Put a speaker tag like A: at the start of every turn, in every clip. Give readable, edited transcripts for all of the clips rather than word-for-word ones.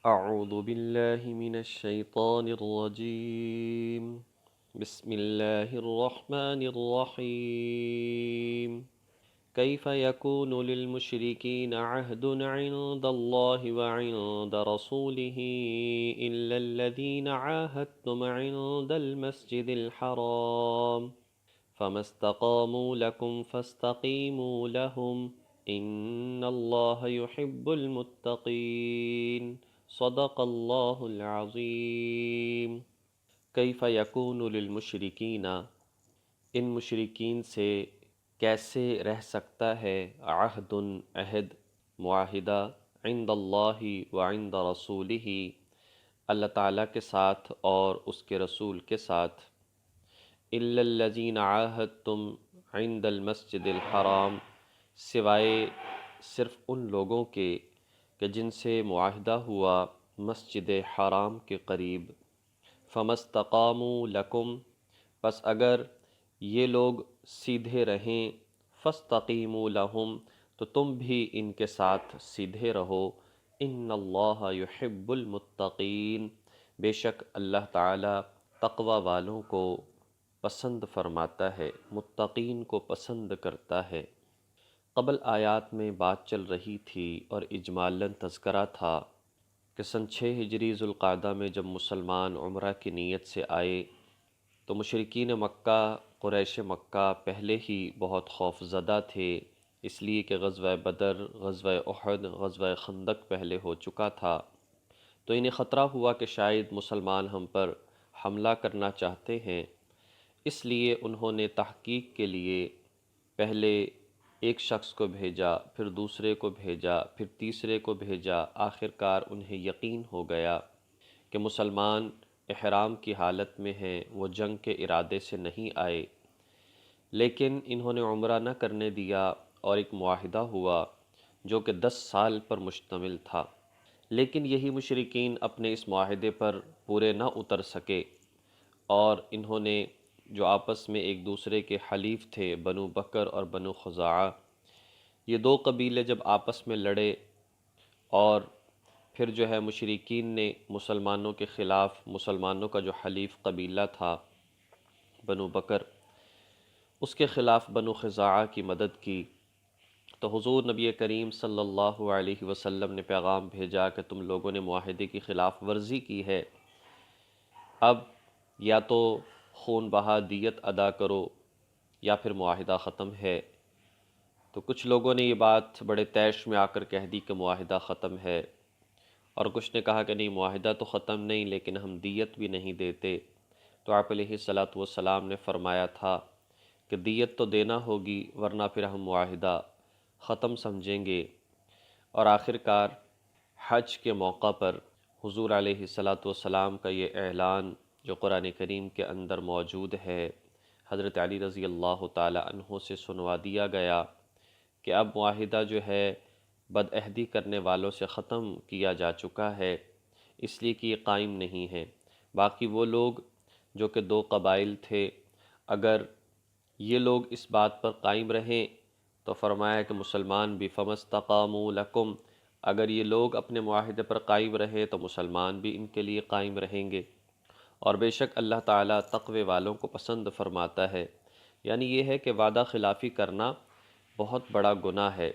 A: أعوذ بالله من الشيطان الرجيم. بسم الله الرحمن الرحيم. كيف يكون للمشركين عهد عند الله وعند رسوله إلا الذين عاهدتم عند المسجد الحرام فما استقاموا لكم فاستقيموا لهم إن الله يحب المتقين صدق اللہ العظیم۔ کیف یکون للمشرکین، ان مشرکین سے کیسے رہ سکتا ہے عہد، عہد، معاہدہ، عند اللہ وعند رسولہ، اللہ تعالیٰ کے ساتھ اور اس کے رسول کے ساتھ، الا الذین عاہدتم عند المسجد الحرام، سوائے صرف ان لوگوں کے کہ جن سے معاہدہ ہوا مسجد حرام کے قریب، فما استقاموا لکم، پس اگر یہ لوگ سیدھے رہیں، فاستقیموا لہم، تو تم بھی ان کے ساتھ سیدھے رہو، ان اللہ یحب المتقین، بے شک اللہ تعالی تقوی والوں کو پسند فرماتا ہے، متقین کو پسند کرتا ہے۔ قبل آیات میں بات چل رہی تھی اور اجمالاً تذکرہ تھا کہ سن 6 ہجری ذوالقعدہ میں جب مسلمان عمرہ کی نیت سے آئے تو مشرکین مکہ، قریش مکہ پہلے ہی بہت خوف زدہ تھے، اس لیے کہ غزوہ بدر، غزوہ احد، غزوہ خندق پہلے ہو چکا تھا، تو انہیں خطرہ ہوا کہ شاید مسلمان ہم پر حملہ کرنا چاہتے ہیں، اس لیے انہوں نے تحقیق کے لیے پہلے ایک شخص کو بھیجا، پھر دوسرے کو بھیجا، پھر تیسرے کو بھیجا، آخر کار انہیں یقین ہو گیا کہ مسلمان احرام کی حالت میں ہیں، وہ جنگ کے ارادے سے نہیں آئے، لیکن انہوں نے عمرہ نہ کرنے دیا اور ایک معاہدہ ہوا جو کہ 10 سال پر مشتمل تھا، لیکن یہی مشرکین اپنے اس معاہدے پر پورے نہ اتر سکے اور انہوں نے جو آپس میں ایک دوسرے کے حلیف تھے، بنو بکر اور بنو خزاعہ، یہ 2 قبیلے جب آپس میں لڑے اور پھر جو ہے مشرکین نے مسلمانوں کے خلاف، مسلمانوں کا جو حلیف قبیلہ تھا بنو بکر، اس کے خلاف بنو خزاعہ کی مدد کی، تو حضور نبی کریم صلی اللہ علیہ وسلم نے پیغام بھیجا کہ تم لوگوں نے معاہدے کی خلاف ورزی کی ہے، اب یا تو خون بہا دیت ادا کرو یا پھر معاہدہ ختم ہے۔ تو کچھ لوگوں نے یہ بات بڑے طیش میں آ کر کہہ دی کہ معاہدہ ختم ہے، اور کچھ نے کہا کہ نہیں، معاہدہ تو ختم نہیں لیکن ہم دیت بھی نہیں دیتے، تو آپ علیہ الصلاۃ والسلام نے فرمایا تھا کہ دیت تو دینا ہوگی ورنہ پھر ہم معاہدہ ختم سمجھیں گے، اور آخر کار حج کے موقع پر حضور علیہ الصلاۃ والسلام کا یہ اعلان جو قرآن کریم کے اندر موجود ہے، حضرت علی رضی اللہ تعالی عنہ سے سنوا دیا گیا کہ اب معاہدہ جو ہے بدعہدی کرنے والوں سے ختم کیا جا چکا ہے، اس لیے کہ یہ قائم نہیں ہے۔ باقی وہ لوگ جو کہ 2 قبائل تھے، اگر یہ لوگ اس بات پر قائم رہیں تو فرمایا کہ مسلمان بھی فَمَا اسْتَقَامُوا لَكُمْ، اگر یہ لوگ اپنے معاہدے پر قائم رہے تو مسلمان بھی ان کے لیے قائم رہیں گے، اور بے شک اللہ تعالیٰ تقوی والوں کو پسند فرماتا ہے۔ یعنی یہ ہے کہ وعدہ خلافی کرنا بہت بڑا گناہ ہے،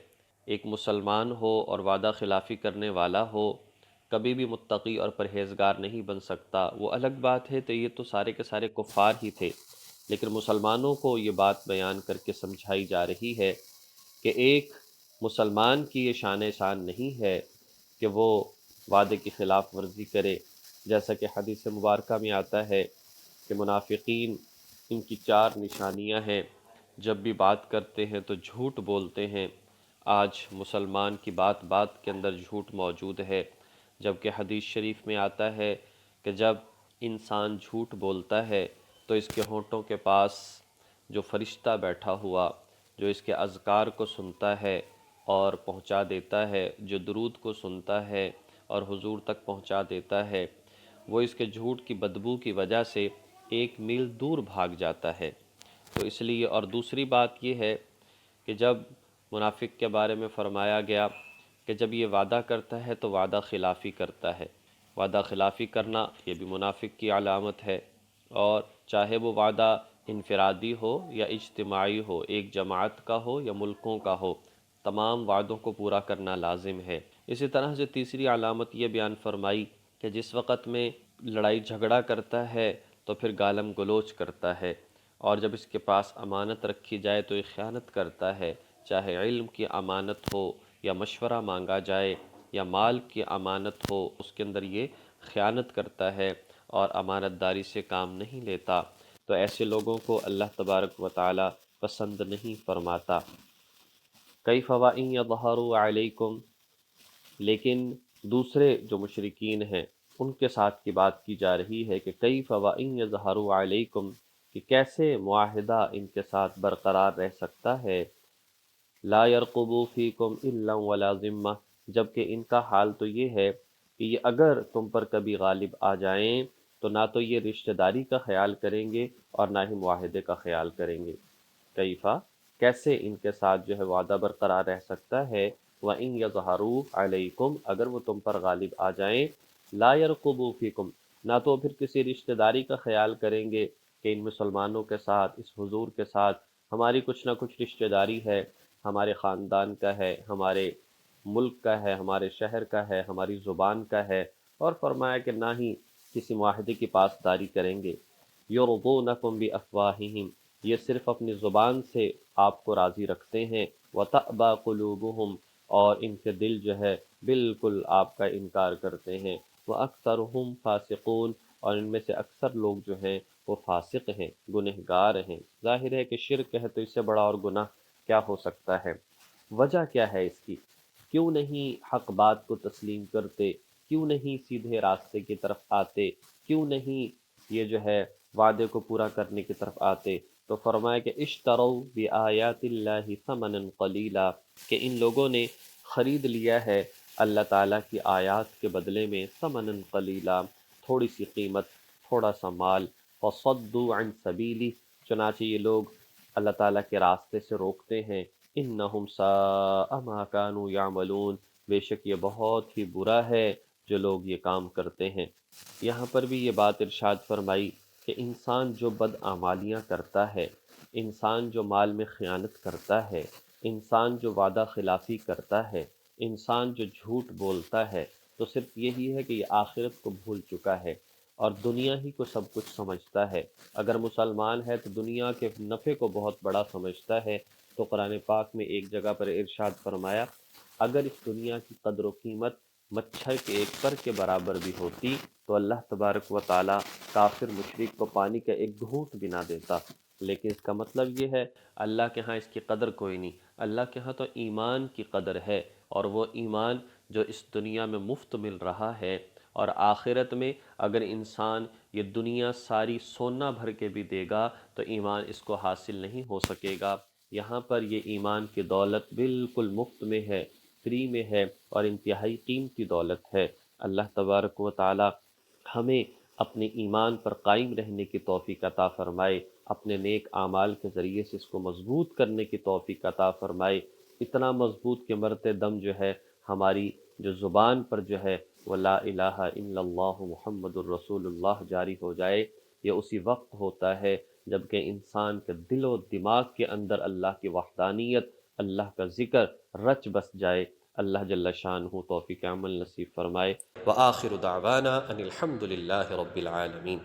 A: ایک مسلمان ہو اور وعدہ خلافی کرنے والا ہو کبھی بھی متقی اور پرہیزگار نہیں بن سکتا۔ وہ الگ بات ہے، تو یہ تو سارے کے سارے کفار ہی تھے، لیکن مسلمانوں کو یہ بات بیان کر کے سمجھائی جا رہی ہے کہ ایک مسلمان کی یہ شان نہیں ہے کہ وہ وعدے کی خلاف ورزی کرے، جیسا کہ حدیث مبارکہ میں آتا ہے کہ منافقین، ان کی 4 نشانیاں ہیں، جب بھی بات کرتے ہیں تو جھوٹ بولتے ہیں۔ آج مسلمان کی بات بات کے اندر جھوٹ موجود ہے، جبکہ حدیث شریف میں آتا ہے کہ جب انسان جھوٹ بولتا ہے تو اس کے ہونٹوں کے پاس جو فرشتہ بیٹھا ہوا جو اس کے اذکار کو سنتا ہے اور پہنچا دیتا ہے، جو درود کو سنتا ہے اور حضور تک پہنچا دیتا ہے، وہ اس کے جھوٹ کی بدبو کی وجہ سے 1 میل دور بھاگ جاتا ہے۔ تو اس لیے، اور دوسری بات یہ ہے کہ جب منافق کے بارے میں فرمایا گیا کہ جب یہ وعدہ کرتا ہے تو وعدہ خلافی کرتا ہے، وعدہ خلافی کرنا یہ بھی منافق کی علامت ہے، اور چاہے وہ وعدہ انفرادی ہو یا اجتماعی ہو، ایک جماعت کا ہو یا ملکوں کا ہو، تمام وعدوں کو پورا کرنا لازم ہے۔ اسی طرح سے تیسری علامت یہ بیان فرمائی کہ جس وقت میں لڑائی جھگڑا کرتا ہے تو پھر گالم گلوچ کرتا ہے، اور جب اس کے پاس امانت رکھی جائے تو یہ خیانت کرتا ہے، چاہے علم کی امانت ہو یا مشورہ مانگا جائے یا مال کی امانت ہو، اس کے اندر یہ خیانت کرتا ہے اور امانت داری سے کام نہیں لیتا، تو ایسے لوگوں کو اللہ تبارک و تعالی پسند نہیں فرماتا۔ کیف وَإِن يَظْهَرُوا عَلَيْكُمْ، لیکن دوسرے جو مشرکین ہیں ان کے ساتھ کی بات کی جا رہی ہے کہ کیف وَإِن يَظْهَرُوا عَلَيْكُمْ، کہ کیسے معاہدہ ان کے ساتھ برقرار رہ سکتا ہے، لا يرقبوا فیکم الا ولا ذمہ، جبکہ ان کا حال تو یہ ہے کہ یہ اگر تم پر کبھی غالب آ جائیں تو نہ تو یہ رشتہ داری کا خیال کریں گے اور نہ ہی معاہدے کا خیال کریں گے۔ کیفا، کیسے ان کے ساتھ جو ہے وعدہ برقرار رہ سکتا ہے، وَإِن يَظْهَرُوا عَلَيْكُمْ، اگر وہ تم پر غالب آ جائیں، لا يرقبوا فیکم، نہ تو پھر کسی رشتہ داری کا خیال کریں گے کہ ان مسلمانوں کے ساتھ، اس حضور کے ساتھ ہماری کچھ نہ کچھ رشتہ داری ہے، ہمارے خاندان کا ہے، ہمارے ملک کا ہے، ہمارے شہر کا ہے، ہماری زبان کا ہے، اور فرمایا کہ نہ ہی کسی معاہدے کی پاسداری کریں گے۔ یرضونکم بافواہہم، یہ صرف اپنی زبان سے آپ کو راضی رکھتے ہیں، وتأبی قلوبہم، اور ان کے دل جو ہے بالکل آپ کا انکار کرتے ہیں، واکثرہم فاسقون، اور ان میں سے اکثر لوگ جو ہیں وہ فاسق ہیں، گنہگار ہیں۔ ظاہر ہے کہ شرک ہے تو اس سے بڑا اور گناہ کیا ہو سکتا ہے؟ وجہ کیا ہے اس کی؟ کیوں نہیں حق بات کو تسلیم کرتے؟ کیوں نہیں سیدھے راستے کی طرف آتے؟ کیوں نہیں یہ جو ہے وعدے کو پورا کرنے کی طرف آتے؟ تو فرمایا کہ اشتروا بآیات اللہ ثمنا قلیلا، کہ ان لوگوں نے خرید لیا ہے اللہ تعالیٰ کی آیات کے بدلے میں ثمنا قلیلا، تھوڑی سی قیمت، تھوڑا سا مال، فصدوا عن سبیلی، چنانچہ یہ لوگ اللہ تعالیٰ کے راستے سے روکتے ہیں۔ انہم ساء ما کانوا یعملون، بے شک یہ بہت ہی برا ہے جو لوگ یہ کام کرتے ہیں۔ یہاں پر بھی یہ بات ارشاد فرمائی کہ انسان جو بدعمالیاں کرتا ہے، انسان جو مال میں خیانت کرتا ہے، انسان جو وعدہ خلافی کرتا ہے، انسان جو جھوٹ بولتا ہے، تو صرف یہی ہے کہ یہ آخرت کو بھول چکا ہے اور دنیا ہی کو سب کچھ سمجھتا ہے۔ اگر مسلمان ہے تو دنیا کے نفع کو بہت بڑا سمجھتا ہے، تو قرآن پاک میں ایک جگہ پر ارشاد فرمایا اگر اس دنیا کی قدر و قیمت مچھر کے ایک پر کے برابر بھی ہوتی تو اللہ تبارک و تعالی کافر مشرک کو پانی کا ایک گھونٹ بھی نہ دیتا۔ لیکن اس کا مطلب یہ ہے اللہ کے ہاں اس کی قدر کوئی نہیں، اللہ کے ہاں تو ایمان کی قدر ہے، اور وہ ایمان جو اس دنیا میں مفت مل رہا ہے، اور آخرت میں اگر انسان یہ دنیا ساری سونا بھر کے بھی دے گا تو ایمان اس کو حاصل نہیں ہو سکے گا۔ یہاں پر یہ ایمان کی دولت بالکل مفت میں ہے، فری میں ہے، اور انتہائی قیمتی دولت ہے۔ اللہ تبارک و تعالی ہمیں اپنے ایمان پر قائم رہنے کی توفیق عطا فرمائے، اپنے نیک اعمال کے ذریعے سے اس کو مضبوط کرنے کی توفیق عطا فرمائے، اتنا مضبوط کہ مرتے دم جو ہے ہماری جو زبان پر جو ہے وہ لا الہ الا اللہ محمد الرسول اللہ جاری ہو جائے۔ یہ اسی وقت ہوتا ہے جبکہ انسان کے دل و دماغ کے اندر اللہ کی وحدانیت، اللہ کا ذکر رچ بس جائے۔ اللہ جل شانہ توفیق عمل نصیب فرمائے۔ وآخر دعوانا ان الحمد للہ رب العالمین۔